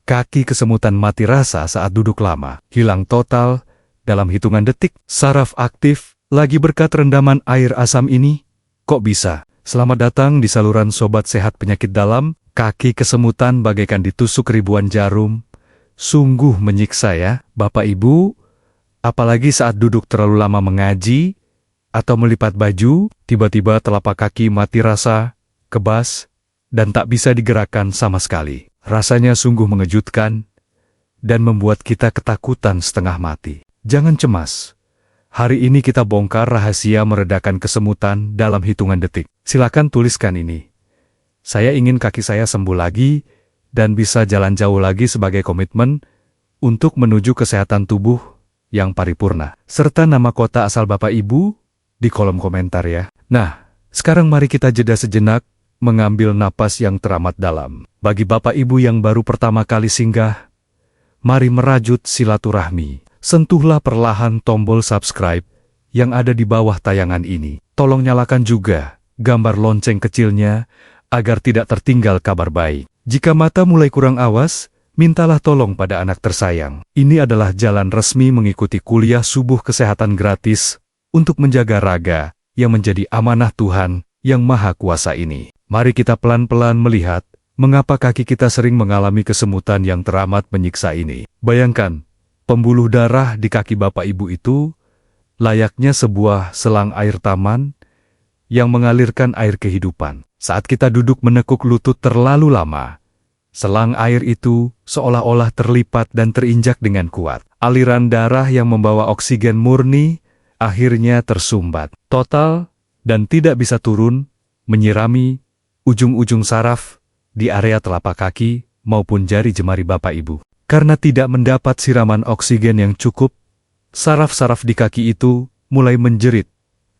Kaki kesemutan mati rasa saat duduk lama, hilang total dalam hitungan detik. Saraf aktif lagi berkat rendaman air asam ini. Kok bisa? Selamat datang di saluran Sobat Sehat Penyakit Dalam. Kaki kesemutan bagaikan ditusuk ribuan jarum. Sungguh menyiksa ya, Bapak Ibu. Apalagi saat duduk terlalu lama mengaji atau melipat baju, tiba-tiba telapak kaki mati rasa, kebas, dan tak bisa digerakkan sama sekali. Rasanya sungguh mengejutkan dan membuat kita ketakutan setengah mati. Jangan cemas. Hari ini kita bongkar rahasia meredakan kesemutan dalam hitungan detik. Silakan tuliskan ini. Saya ingin kaki saya sembuh lagi dan bisa jalan jauh lagi sebagai komitmen untuk menuju kesehatan tubuh yang paripurna. Serta nama kota asal Bapak Ibu di kolom komentar ya. Nah, sekarang mari kita jeda sejenak, mengambil napas yang teramat dalam. Bagi Bapak Ibu yang baru pertama kali singgah, mari merajut silaturahmi. Sentuhlah perlahan tombol subscribe yang ada di bawah tayangan ini. Tolong nyalakan juga gambar lonceng kecilnya agar tidak tertinggal kabar baik. Jika mata mulai kurang awas, mintalah tolong pada anak tersayang. Ini adalah jalan resmi mengikuti kuliah subuh kesehatan gratis untuk menjaga raga yang menjadi amanah Tuhan yang Maha Kuasa ini. Mari kita pelan-pelan melihat mengapa kaki kita sering mengalami kesemutan yang teramat menyiksa ini. Bayangkan, pembuluh darah di kaki Bapak Ibu itu layaknya sebuah selang air taman yang mengalirkan air kehidupan. Saat kita duduk menekuk lutut terlalu lama, selang air itu seolah-olah terlipat dan terinjak dengan kuat. Aliran darah yang membawa oksigen murni akhirnya tersumbat total dan tidak bisa turun, menyirami ujung-ujung saraf di area telapak kaki maupun jari jemari Bapak Ibu. Karena tidak mendapat siraman oksigen yang cukup, saraf-saraf di kaki itu mulai menjerit,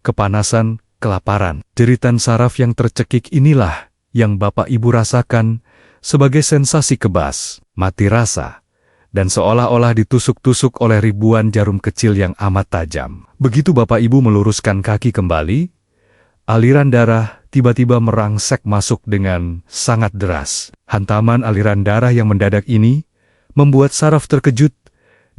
kepanasan, kelaparan. Jeritan saraf yang tercekik inilah yang Bapak Ibu rasakan sebagai sensasi kebas, mati rasa, dan seolah-olah ditusuk-tusuk oleh ribuan jarum kecil yang amat tajam. Begitu Bapak Ibu meluruskan kaki kembali, aliran darah tiba-tiba merangsek masuk dengan sangat deras. Hantaman aliran darah yang mendadak ini membuat saraf terkejut,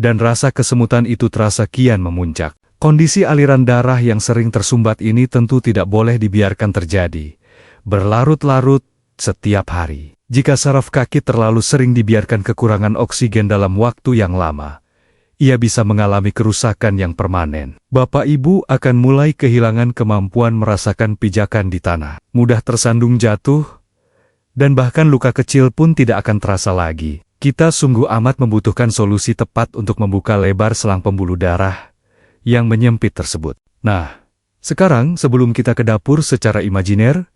dan rasa kesemutan itu terasa kian memuncak. Kondisi aliran darah yang sering tersumbat ini tentu tidak boleh dibiarkan terjadi berlarut-larut setiap hari. Jika saraf kaki terlalu sering dibiarkan kekurangan oksigen dalam waktu yang lama, ia bisa mengalami kerusakan yang permanen. Bapak Ibu akan mulai kehilangan kemampuan merasakan pijakan di tanah, mudah tersandung jatuh, dan bahkan luka kecil pun tidak akan terasa lagi. Kita sungguh amat membutuhkan solusi tepat untuk membuka lebar selang pembuluh darah yang menyempit tersebut. Nah, sekarang sebelum kita ke dapur secara imajiner,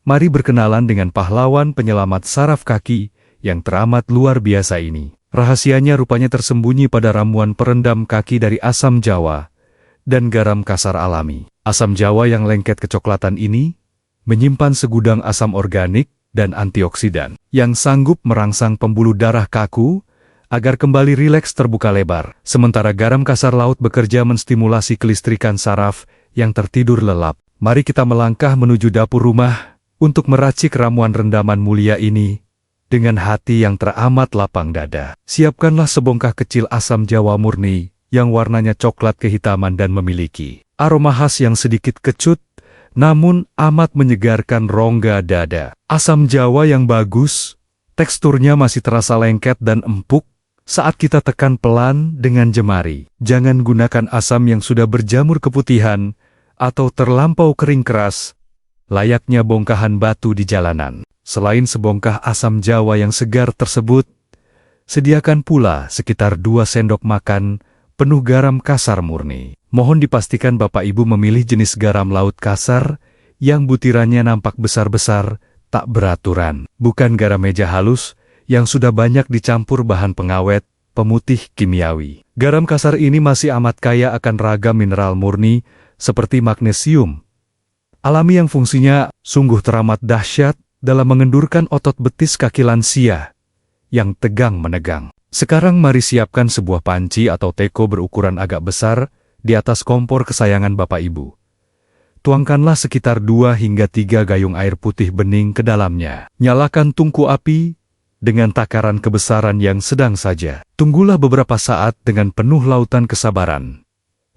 mari berkenalan dengan pahlawan penyelamat saraf kaki yang teramat luar biasa ini. Rahasianya rupanya tersembunyi pada ramuan perendam kaki dari asam jawa dan garam kasar alami. Asam jawa yang lengket kecoklatan ini menyimpan segudang asam organik dan antioksidan yang sanggup merangsang pembuluh darah kaku agar kembali rileks terbuka lebar. Sementara garam kasar laut bekerja menstimulasi kelistrikan saraf yang tertidur lelap. Mari kita melangkah menuju dapur rumah untuk meracik ramuan rendaman mulia ini dengan hati yang teramat lapang dada. Siapkanlah sebongkah kecil asam jawa murni yang warnanya coklat kehitaman dan memiliki aroma khas yang sedikit kecut, namun amat menyegarkan rongga dada. Asam jawa yang bagus, teksturnya masih terasa lengket dan empuk saat kita tekan pelan dengan jemari. Jangan gunakan asam yang sudah berjamur keputihan atau terlampau kering keras, layaknya bongkahan batu di jalanan. Selain sebongkah asam jawa yang segar tersebut, sediakan pula sekitar 2 sendok makan penuh garam kasar murni. Mohon dipastikan Bapak Ibu memilih jenis garam laut kasar yang butirannya nampak besar-besar, tak beraturan. Bukan garam meja halus yang sudah banyak dicampur bahan pengawet, pemutih kimiawi. Garam kasar ini masih amat kaya akan ragam mineral murni seperti magnesium alami yang fungsinya sungguh teramat dahsyat dalam mengendurkan otot betis kaki lansia yang tegang menegang. Sekarang mari siapkan sebuah panci atau teko berukuran agak besar di atas kompor kesayangan Bapak Ibu. Tuangkanlah sekitar 2 hingga 3 gayung air putih bening ke dalamnya. Nyalakan tungku api dengan takaran kebesaran yang sedang saja. Tunggulah beberapa saat dengan penuh lautan kesabaran,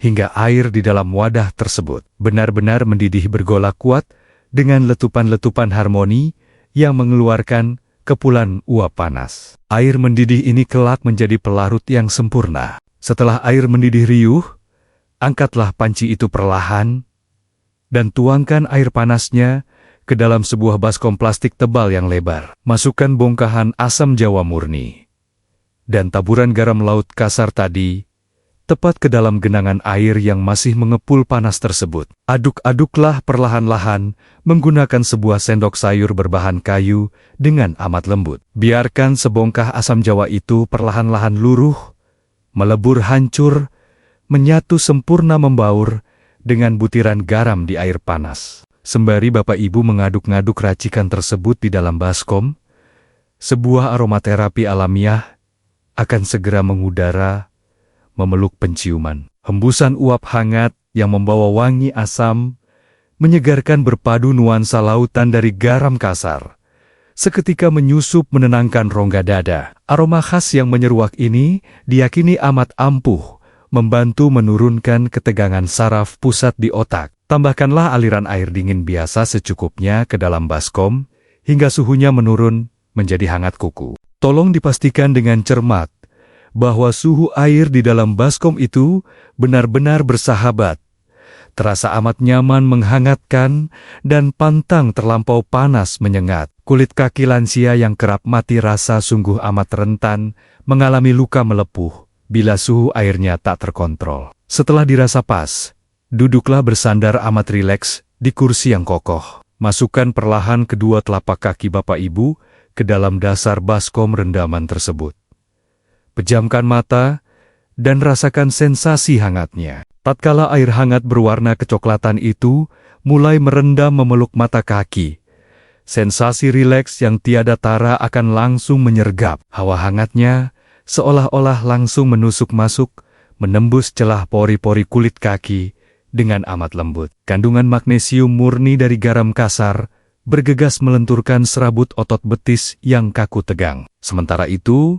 hingga air di dalam wadah tersebut benar-benar mendidih bergolak kuat dengan letupan-letupan harmoni yang mengeluarkan kepulan uap panas. Air mendidih ini kelak menjadi pelarut yang sempurna. Setelah air mendidih riuh, angkatlah panci itu perlahan dan tuangkan air panasnya ke dalam sebuah baskom plastik tebal yang lebar. Masukkan bongkahan asam jawa murni dan taburan garam laut kasar tadi tepat ke dalam genangan air yang masih mengepul panas tersebut. Aduk-aduklah perlahan-lahan menggunakan sebuah sendok sayur berbahan kayu dengan amat lembut. Biarkan sebongkah asam jawa itu perlahan-lahan luruh, melebur hancur, menyatu sempurna membaur dengan butiran garam di air panas. Sembari Bapak Ibu mengaduk-ngaduk racikan tersebut di dalam baskom, sebuah aromaterapi alamiah akan segera mengudara, memeluk penciuman. Hembusan uap hangat yang membawa wangi asam, menyegarkan berpadu nuansa lautan dari garam kasar. Seketika menyusup menenangkan rongga dada. Aroma khas yang menyeruak ini diyakini amat ampuh, membantu menurunkan ketegangan saraf pusat di otak. Tambahkanlah aliran air dingin biasa secukupnya ke dalam baskom, hingga suhunya menurun menjadi hangat kuku. Tolong dipastikan dengan cermat bahwa suhu air di dalam baskom itu benar-benar bersahabat. Terasa amat nyaman menghangatkan dan pantang terlampau panas menyengat. Kulit kaki lansia yang kerap mati rasa sungguh amat rentan mengalami luka melepuh bila suhu airnya tak terkontrol. Setelah dirasa pas, duduklah bersandar amat rileks di kursi yang kokoh. Masukkan perlahan kedua telapak kaki Bapak Ibu ke dalam dasar baskom rendaman tersebut. Pejamkan mata dan rasakan sensasi hangatnya. Tatkala air hangat berwarna kecoklatan itu mulai merendam memeluk mata kaki, sensasi rileks yang tiada tara akan langsung menyergap. Hawa hangatnya seolah-olah langsung menusuk masuk, menembus celah pori-pori kulit kaki dengan amat lembut. Kandungan magnesium murni dari garam kasar bergegas melenturkan serabut otot betis yang kaku tegang. Sementara itu,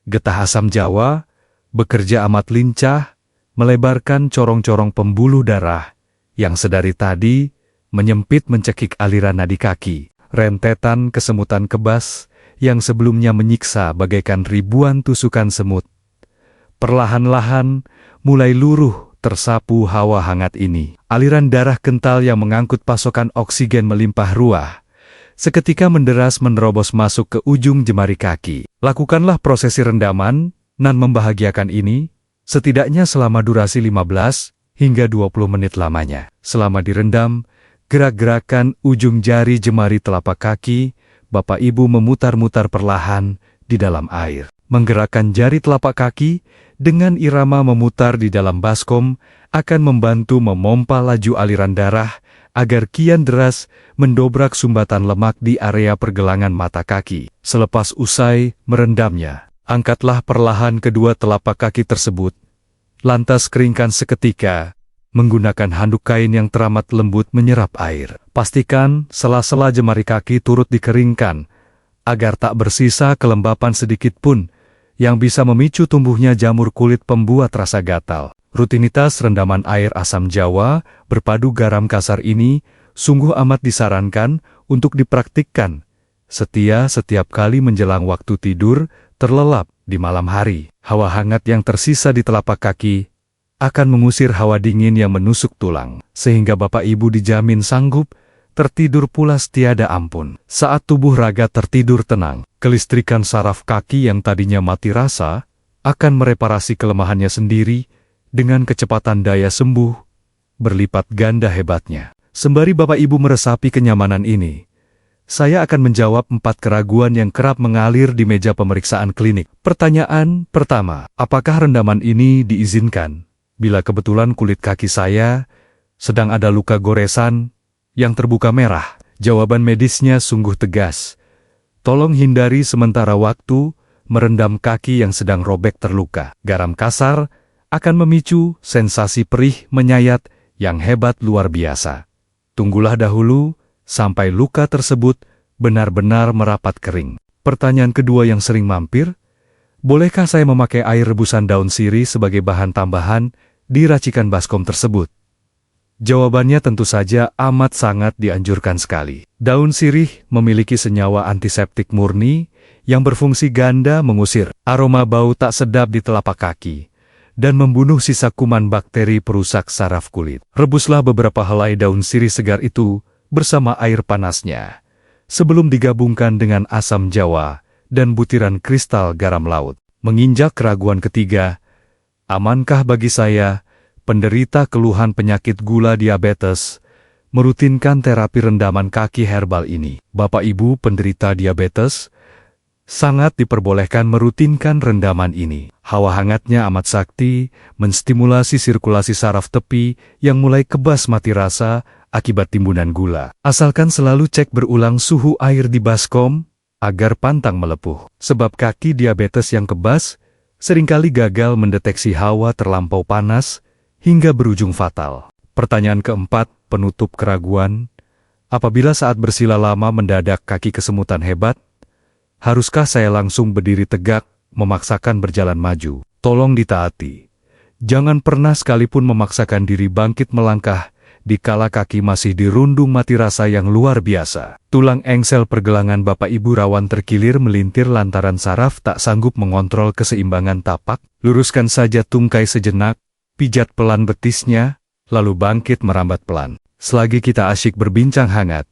getah asam jawa bekerja amat lincah, melebarkan corong-corong pembuluh darah yang sedari tadi menyempit mencekik aliran nadi kaki. Rentetan kesemutan kebas yang sebelumnya menyiksa bagaikan ribuan tusukan semut, perlahan-lahan mulai luruh tersapu hawa hangat ini. Aliran darah kental yang mengangkut pasokan oksigen melimpah ruah, seketika menderas menerobos masuk ke ujung jemari kaki. Lakukanlah prosesi rendaman nan membahagiakan ini, setidaknya selama durasi 15 hingga 20 menit lamanya. Selama direndam, gerak-gerakan ujung jari jemari telapak kaki, Bapak Ibu memutar-mutar perlahan di dalam air. Menggerakkan jari telapak kaki dengan irama memutar di dalam baskom akan membantu memompa laju aliran darah agar kian deras mendobrak sumbatan lemak di area pergelangan mata kaki. Selepas usai merendamnya, angkatlah perlahan kedua telapak kaki tersebut, lantas keringkan seketika menggunakan handuk kain yang teramat lembut menyerap air. Pastikan sela-sela jemari kaki turut dikeringkan agar tak bersisa kelembapan sedikit pun yang bisa memicu tumbuhnya jamur kulit pembuat rasa gatal. Rutinitas rendaman air asam jawa berpadu garam kasar ini sungguh amat disarankan untuk dipraktikkan setiap kali menjelang waktu tidur terlelap di malam hari. Hawa hangat yang tersisa di telapak kaki akan mengusir hawa dingin yang menusuk tulang, sehingga Bapak Ibu dijamin sanggup tertidur pulas tiada ampun. Saat tubuh raga tertidur tenang, kelistrikan saraf kaki yang tadinya mati rasa akan mereparasi kelemahannya sendiri dengan kecepatan daya sembuh berlipat ganda hebatnya. Sembari Bapak Ibu meresapi kenyamanan ini, saya akan menjawab 4 keraguan yang kerap mengalir di meja pemeriksaan klinik. Pertanyaan pertama, apakah rendaman ini diizinkan bila kebetulan kulit kaki saya sedang ada luka goresan yang terbuka merah? Jawaban medisnya sungguh tegas. Tolong hindari sementara waktu merendam kaki yang sedang robek terluka. Garam kasar akan memicu sensasi perih menyayat yang hebat luar biasa. Tunggulah dahulu sampai luka tersebut benar-benar merapat kering. Pertanyaan kedua yang sering mampir, bolehkah saya memakai air rebusan daun sirih sebagai bahan tambahan di racikan baskom tersebut? Jawabannya tentu saja amat sangat dianjurkan sekali. Daun sirih memiliki senyawa antiseptik murni yang berfungsi ganda mengusir aroma bau tak sedap di telapak kaki dan membunuh sisa kuman bakteri perusak saraf kulit. Rebuslah beberapa helai daun sirih segar itu bersama air panasnya sebelum digabungkan dengan asam jawa dan butiran kristal garam laut. Menginjak keraguan ketiga, amankah bagi saya, penderita keluhan penyakit gula diabetes, merutinkan terapi rendaman kaki herbal ini? Bapak Ibu penderita diabetes, sangat diperbolehkan merutinkan rendaman ini. Hawa hangatnya amat sakti, menstimulasi sirkulasi saraf tepi yang mulai kebas mati rasa akibat timbunan gula. Asalkan selalu cek berulang suhu air di baskom, agar pantang melepuh. Sebab kaki diabetes yang kebas, seringkali gagal mendeteksi hawa terlampau panas, hingga berujung fatal. Pertanyaan keempat, penutup keraguan. Apabila saat bersila lama mendadak kaki kesemutan hebat, haruskah saya langsung berdiri tegak, memaksakan berjalan maju? Tolong ditaati. Jangan pernah sekalipun memaksakan diri bangkit melangkah, dikala kaki masih dirundung mati rasa yang luar biasa. Tulang engsel pergelangan Bapak Ibu rawan terkilir melintir lantaran saraf tak sanggup mengontrol keseimbangan tapak. Luruskan saja tungkai sejenak, pijat pelan betisnya, lalu bangkit merambat pelan. Selagi kita asyik berbincang hangat,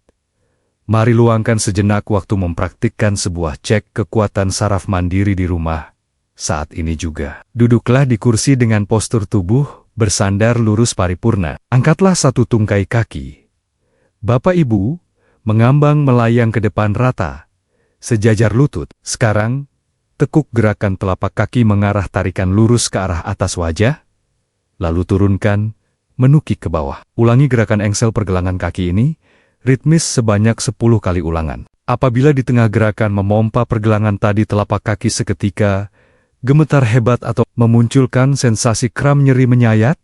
mari luangkan sejenak waktu mempraktikkan sebuah cek kekuatan saraf mandiri di rumah. Saat ini juga, duduklah di kursi dengan postur tubuh bersandar lurus paripurna. Angkatlah satu tungkai kaki. Bapak Ibu, mengambang melayang ke depan rata, sejajar lutut. Sekarang, tekuk gerakan telapak kaki mengarah tarikan lurus ke arah atas wajah, lalu turunkan, menukik ke bawah. Ulangi gerakan engsel pergelangan kaki ini, ritmis sebanyak 10 kali ulangan. Apabila di tengah gerakan memompa pergelangan tadi telapak kaki seketika, gemetar hebat atau memunculkan sensasi kram nyeri menyayat,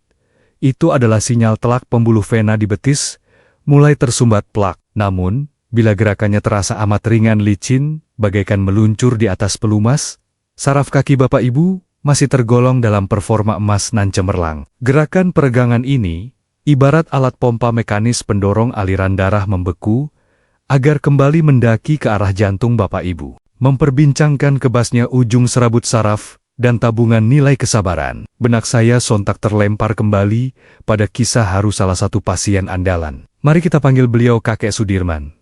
itu adalah sinyal telak pembuluh vena di betis mulai tersumbat plak. Namun, bila gerakannya terasa amat ringan licin, bagaikan meluncur di atas pelumas, saraf kaki Bapak Ibu masih tergolong dalam performa emas nan cemerlang. Gerakan peregangan ini ibarat alat pompa mekanis pendorong aliran darah membeku agar kembali mendaki ke arah jantung Bapak Ibu. Memperbincangkan kebasnya ujung serabut saraf dan tabungan nilai kesabaran. Benak saya sontak terlempar kembali pada kisah haru salah satu pasien andalan. Mari kita panggil beliau Kakek Sudirman.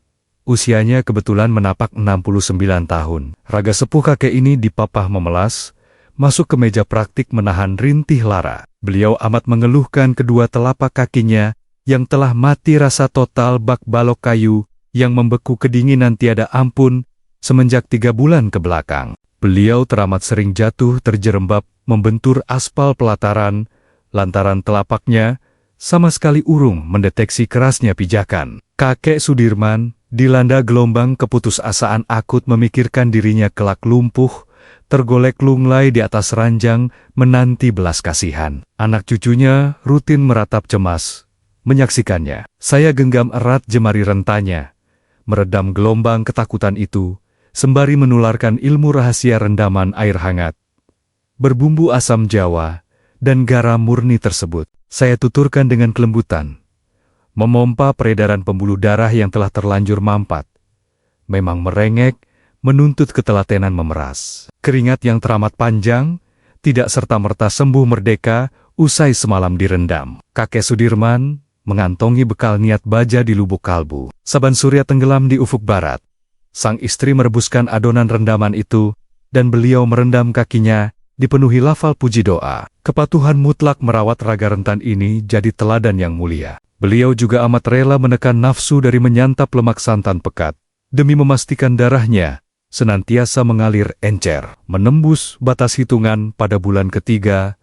Usianya kebetulan menapak 69 tahun. Raga sepuh kakek ini dipapah memelas, masuk ke meja praktik menahan rintih lara. Beliau amat mengeluhkan kedua telapak kakinya yang telah mati rasa total bak balok kayu yang membeku kedinginan tiada ampun semenjak 3 bulan ke belakang. Beliau teramat sering jatuh terjerembab membentur aspal pelataran, lantaran telapaknya sama sekali urung mendeteksi kerasnya pijakan. Kakek Sudirman dilanda gelombang keputusasaan akut memikirkan dirinya kelak lumpuh, tergolek lunglai di atas ranjang menanti belas kasihan. Anak cucunya rutin meratap cemas, menyaksikannya. Saya genggam erat jemari rentanya, meredam gelombang ketakutan itu, sembari menularkan ilmu rahasia rendaman air hangat, berbumbu asam jawa, dan garam murni tersebut. Saya tuturkan dengan kelembutan, memompa peredaran pembuluh darah yang telah terlanjur mampat. Memang merengek, menuntut ketelatenan memeras. Keringat yang teramat panjang, tidak serta-merta sembuh merdeka, usai semalam direndam. Kakek Sudirman mengantongi bekal niat baja di lubuk kalbu. Saban surya tenggelam di ufuk barat, sang istri merebuskan adonan rendaman itu, dan beliau merendam kakinya, dipenuhi lafal puji doa. Kepatuhan mutlak merawat raga rentan ini jadi teladan yang mulia. Beliau juga amat rela menekan nafsu dari menyantap lemak santan pekat, demi memastikan darahnya senantiasa mengalir encer. Menembus batas hitungan pada bulan ketiga,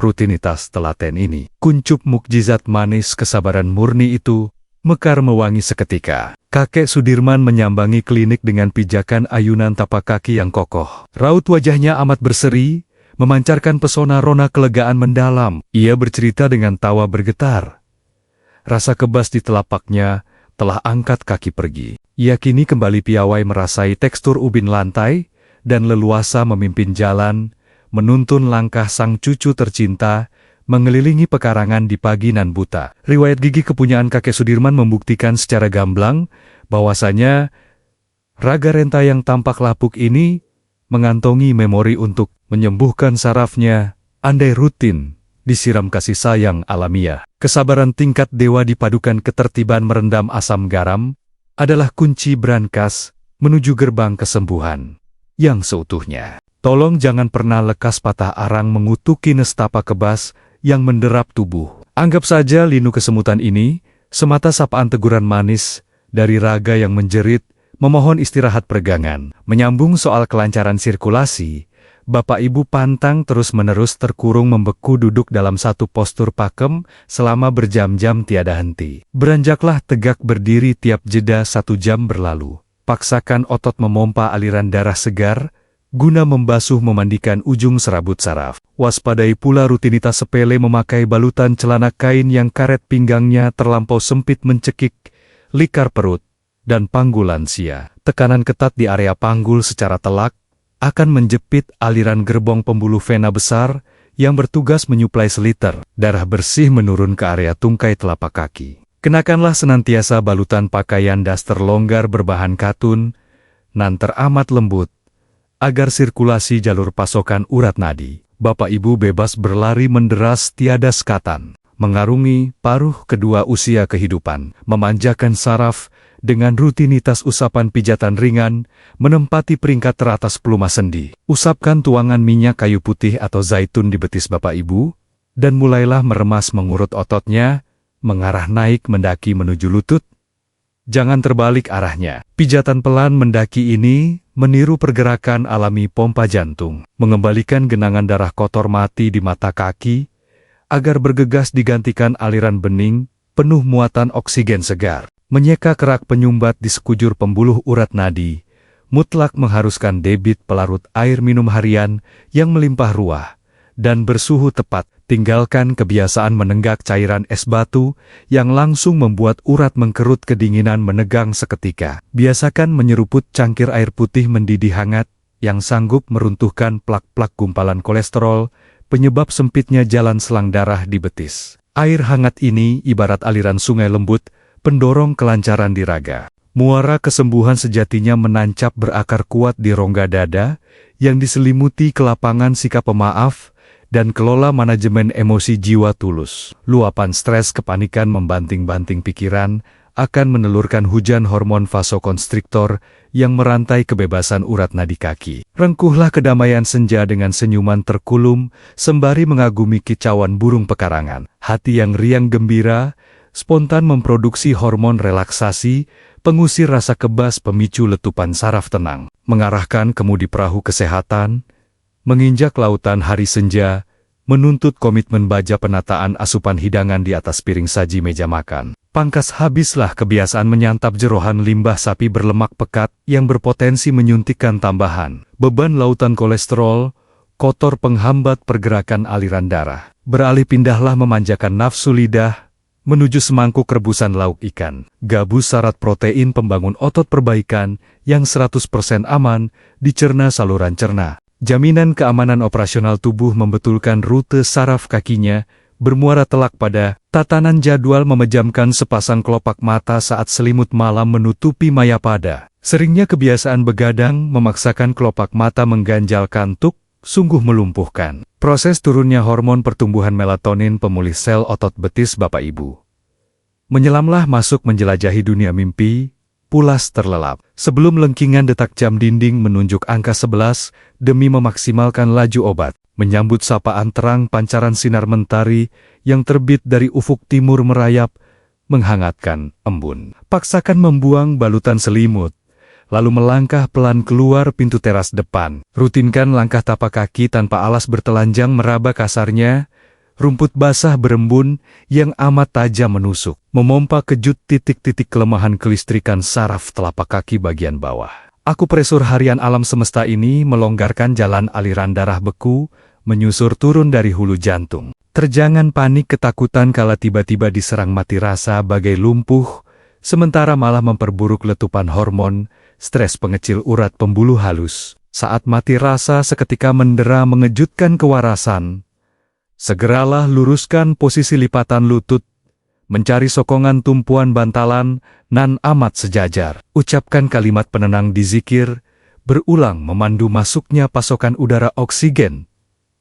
rutinitas telaten ini, kuncup mukjizat manis kesabaran murni itu, mekar mewangi seketika. Kakek Sudirman menyambangi klinik dengan pijakan ayunan tapak kaki yang kokoh. Raut wajahnya amat berseri, memancarkan pesona rona kelegaan mendalam. Ia bercerita dengan tawa bergetar. Rasa kebas di telapaknya telah angkat kaki pergi. Ia kini kembali piawai merasai tekstur ubin lantai, dan leluasa memimpin jalan, menuntun langkah sang cucu tercinta, mengelilingi pekarangan di pagi nan buta. Riwayat gigi kepunyaan kakek Sudirman membuktikan secara gamblang, bahwasanya Raga Renta yang tampak lapuk ini mengantongi memori untuk menyembuhkan sarafnya, andai rutin disiram kasih sayang alamiah. Kesabaran tingkat dewa dipadukan ketertiban merendam asam garam adalah kunci brankas menuju gerbang kesembuhan yang seutuhnya. Tolong jangan pernah lekas patah arang mengutuki nestapa kebas yang menderap tubuh. Anggap saja linu kesemutan ini semata sapaan teguran manis dari raga yang menjerit, memohon istirahat peregangan. Menyambung soal kelancaran sirkulasi, Bapak Ibu pantang terus-menerus terkurung membeku duduk dalam satu postur pakem selama berjam-jam tiada henti. Beranjaklah tegak berdiri tiap jeda 1 jam berlalu. Paksakan otot memompa aliran darah segar, guna membasuh memandikan ujung serabut saraf. Waspadai pula rutinitas sepele memakai balutan celana kain yang karet pinggangnya terlampau sempit mencekik, likar perut, dan panggul lansia. Tekanan ketat di area panggul secara telak akan menjepit aliran gerbong pembuluh vena besar yang bertugas menyuplai seliter darah bersih menurun ke area tungkai telapak kaki. Kenakanlah senantiasa balutan pakaian daster longgar berbahan katun, nan teramat lembut, agar sirkulasi jalur pasokan urat nadi. Bapak Ibu bebas berlari menderas tiada sekatan, mengarungi paruh kedua usia kehidupan, memanjakan saraf dengan rutinitas usapan pijatan ringan, menempati peringkat teratas peluma sendi. Usapkan tuangan minyak kayu putih atau zaitun di betis Bapak Ibu, dan mulailah meremas mengurut ototnya, mengarah naik mendaki menuju lutut. Jangan terbalik arahnya. Pijatan pelan mendaki ini meniru pergerakan alami pompa jantung, mengembalikan genangan darah kotor mati di mata kaki, agar bergegas digantikan aliran bening, penuh muatan oksigen segar. Menyeka kerak penyumbat di sekujur pembuluh urat nadi, mutlak mengharuskan debit pelarut air minum harian yang melimpah ruah dan bersuhu tepat. Tinggalkan kebiasaan menenggak cairan es batu yang langsung membuat urat mengkerut kedinginan menegang seketika. Biasakan menyeruput cangkir air putih mendidih hangat yang sanggup meruntuhkan plak-plak gumpalan kolesterol, penyebab sempitnya jalan selang darah di betis. Air hangat ini ibarat aliran sungai lembut, pendorong kelancaran di raga. Muara kesembuhan sejatinya menancap berakar kuat di rongga dada, yang diselimuti kelapangan sikap pemaaf, dan kelola manajemen emosi jiwa tulus. Luapan stres kepanikan membanting-banting pikiran, akan menelurkan hujan hormon vasokonstriktor yang merantai kebebasan urat nadi kaki. Rengkuhlah kedamaian senja dengan senyuman terkulum, sembari mengagumi kicauan burung pekarangan. Hati yang riang gembira, spontan memproduksi hormon relaksasi, pengusir rasa kebas pemicu letupan saraf tenang, mengarahkan kemudi perahu kesehatan, menginjak lautan hari senja, menuntut komitmen baja penataan asupan hidangan di atas piring saji meja makan. Pangkas habislah kebiasaan menyantap jerohan limbah sapi berlemak pekat yang berpotensi menyuntikkan tambahan beban lautan kolesterol, kotor penghambat pergerakan aliran darah. Beralih pindahlah memanjakan nafsu lidah, menuju semangkuk rebusan lauk ikan, gabus syarat protein pembangun otot perbaikan yang 100% aman dicerna saluran cerna. Jaminan keamanan operasional tubuh membetulkan rute saraf kakinya, bermuara telak pada tatanan jadwal memejamkan sepasang kelopak mata saat selimut malam menutupi mayapada. Seringnya kebiasaan begadang memaksakan kelopak mata mengganjal kantuk, sungguh melumpuhkan. Proses turunnya hormon pertumbuhan melatonin pemulih sel otot betis Bapak Ibu. Menyelamlah masuk menjelajahi dunia mimpi, pulas terlelap. Sebelum lengkingan detak jam dinding menunjuk angka 11, demi memaksimalkan laju obat, menyambut sapaan terang pancaran sinar mentari yang terbit dari ufuk timur merayap, menghangatkan embun. Paksakan membuang balutan selimut, lalu melangkah pelan keluar pintu teras depan. Rutinkan langkah tapak kaki tanpa alas bertelanjang meraba kasarnya, rumput basah berembun yang amat tajam menusuk, memompa kejut titik-titik kelemahan kelistrikan saraf telapak kaki bagian bawah. Akupresur harian alam semesta ini melonggarkan jalan aliran darah beku, menyusur turun dari hulu jantung. Terjangan panik ketakutan kala tiba-tiba diserang mati rasa bagai lumpuh, sementara malah memperburuk letupan hormon, stres pengecil urat pembuluh halus. Saat mati rasa seketika mendera mengejutkan kewarasan, segeralah luruskan posisi lipatan lutut, mencari sokongan tumpuan bantalan, nan amat sejajar. Ucapkan kalimat penenang di zikir, berulang memandu masuknya pasokan udara oksigen,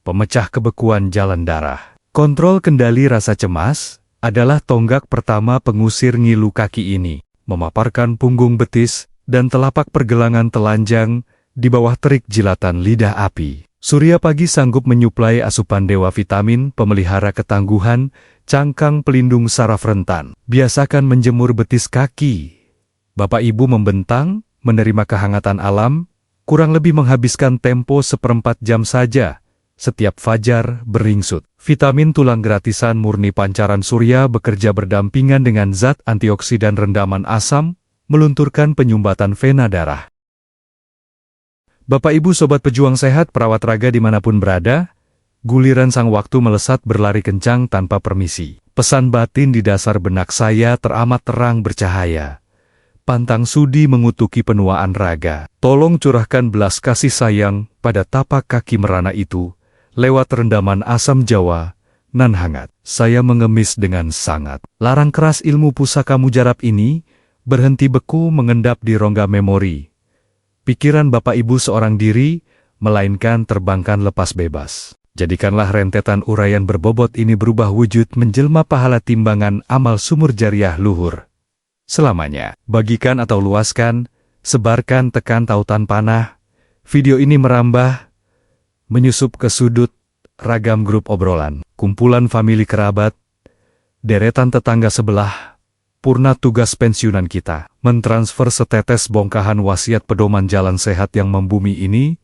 pemecah kebekuan jalan darah. Kontrol kendali rasa cemas adalah tonggak pertama pengusir ngilu kaki ini. Memaparkan punggung betis dan telapak pergelangan telanjang di bawah terik jilatan lidah api. Surya pagi sanggup menyuplai asupan dewa vitamin pemelihara ketangguhan, cangkang pelindung saraf rentan. Biasakan menjemur betis kaki. Bapak Ibu membentang, menerima kehangatan alam, kurang lebih menghabiskan tempo 1/4 jam saja. Setiap fajar beringsut. Vitamin tulang gratisan murni pancaran surya bekerja berdampingan dengan zat antioksidan rendaman asam, melunturkan penyumbatan vena darah. Bapak Ibu Sobat Pejuang Sehat perawat raga dimanapun berada, guliran sang waktu melesat berlari kencang tanpa permisi. Pesan batin di dasar benak saya teramat terang bercahaya. Pantang sudi mengutuki penuaan raga. Tolong curahkan belas kasih sayang pada tapak kaki merana itu, lewat rendaman asam Jawa, nan hangat. Saya mengemis dengan sangat. Larang keras ilmu pusaka mujarab ini, berhenti beku mengendap di rongga memori. Pikiran Bapak Ibu seorang diri, melainkan terbangkan lepas bebas. Jadikanlah rentetan uraian berbobot ini berubah wujud menjelma pahala timbangan amal sumur jariah luhur. Selamanya, bagikan atau luaskan, sebarkan tekan tautan panah, video ini merambah, menyusup ke sudut, ragam grup obrolan, kumpulan famili kerabat, deretan tetangga sebelah, purna tugas pensiunan kita, mentransfer setetes bongkahan wasiat pedoman jalan sehat yang membumi ini,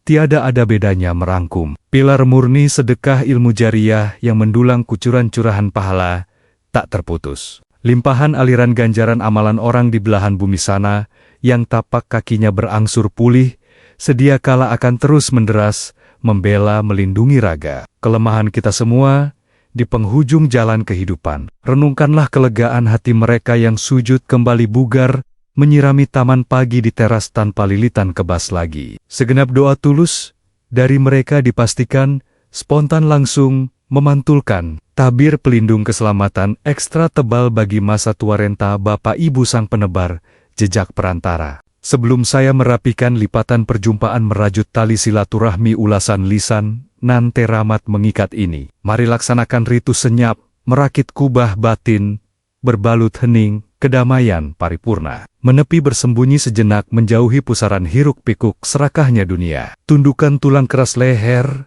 tiada ada bedanya merangkum. Pilar murni sedekah ilmu jariah yang mendulang kucuran curahan pahala, tak terputus. Limpahan aliran ganjaran amalan orang di belahan bumi sana, yang tapak kakinya berangsur pulih, sedia kala akan terus menderas, membela melindungi raga. Kelemahan kita semua, di penghujung jalan kehidupan. Renungkanlah kelegaan hati mereka yang sujud kembali bugar, menyirami taman pagi di teras tanpa lilitan kebas lagi. Segenap doa tulus, dari mereka dipastikan, spontan langsung, memantulkan, tabir pelindung keselamatan ekstra tebal bagi masa tua renta Bapak Ibu Sang Penebar, jejak perantara. Sebelum saya merapikan lipatan perjumpaan merajut tali silaturahmi ulasan lisan, nan teramat mengikat ini. Mari laksanakan ritu senyap, merakit kubah batin, berbalut hening, kedamaian paripurna. Menepi bersembunyi sejenak menjauhi pusaran hiruk-pikuk serakahnya dunia. Tundukkan tulang keras leher,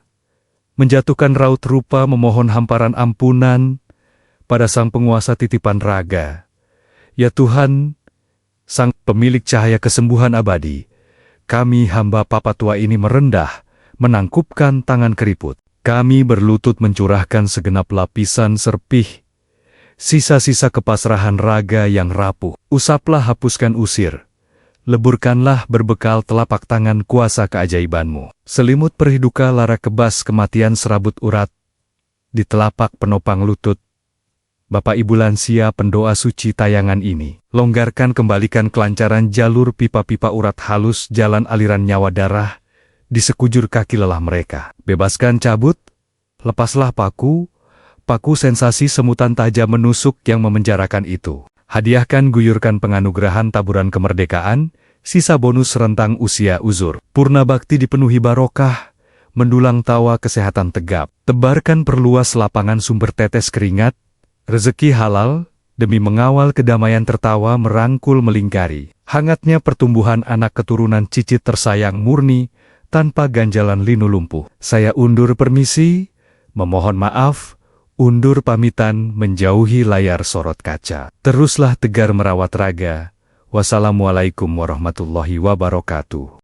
menjatuhkan raut rupa memohon hamparan ampunan pada Sang Penguasa titipan raga. Ya Tuhan, Sang Pemilik cahaya kesembuhan abadi, kami hamba papa tua ini merendah, menangkupkan tangan keriput. Kami berlutut mencurahkan segenap lapisan serpih, sisa-sisa kepasrahan raga yang rapuh. Usaplah hapuskan usir, leburkanlah berbekal telapak tangan kuasa keajaibanmu. Selimut perhiduka lara kebas kematian serabut urat, di telapak penopang lutut, Bapak Ibu lansia pendoa suci tayangan ini. Longgarkan kembalikan kelancaran jalur pipa-pipa urat halus jalan aliran nyawa darah, di sekujur kaki lelah mereka. Bebaskan cabut, lepaslah paku sensasi semutan tajam menusuk yang memenjarakan itu. Hadiahkan guyurkan penganugerahan taburan kemerdekaan, sisa bonus rentang usia uzur. Purna bakti dipenuhi barokah, mendulang tawa kesehatan tegap. Tebarkan perluas lapangan sumber tetes keringat, rezeki halal, demi mengawal kedamaian tertawa merangkul melingkari. Hangatnya pertumbuhan anak keturunan cicit tersayang murni, tanpa ganjalan linu lumpuh. Saya undur permisi, memohon maaf, undur pamitan menjauhi layar sorot kaca. Teruslah tegar merawat raga. Wassalamualaikum warahmatullahi wabarakatuh.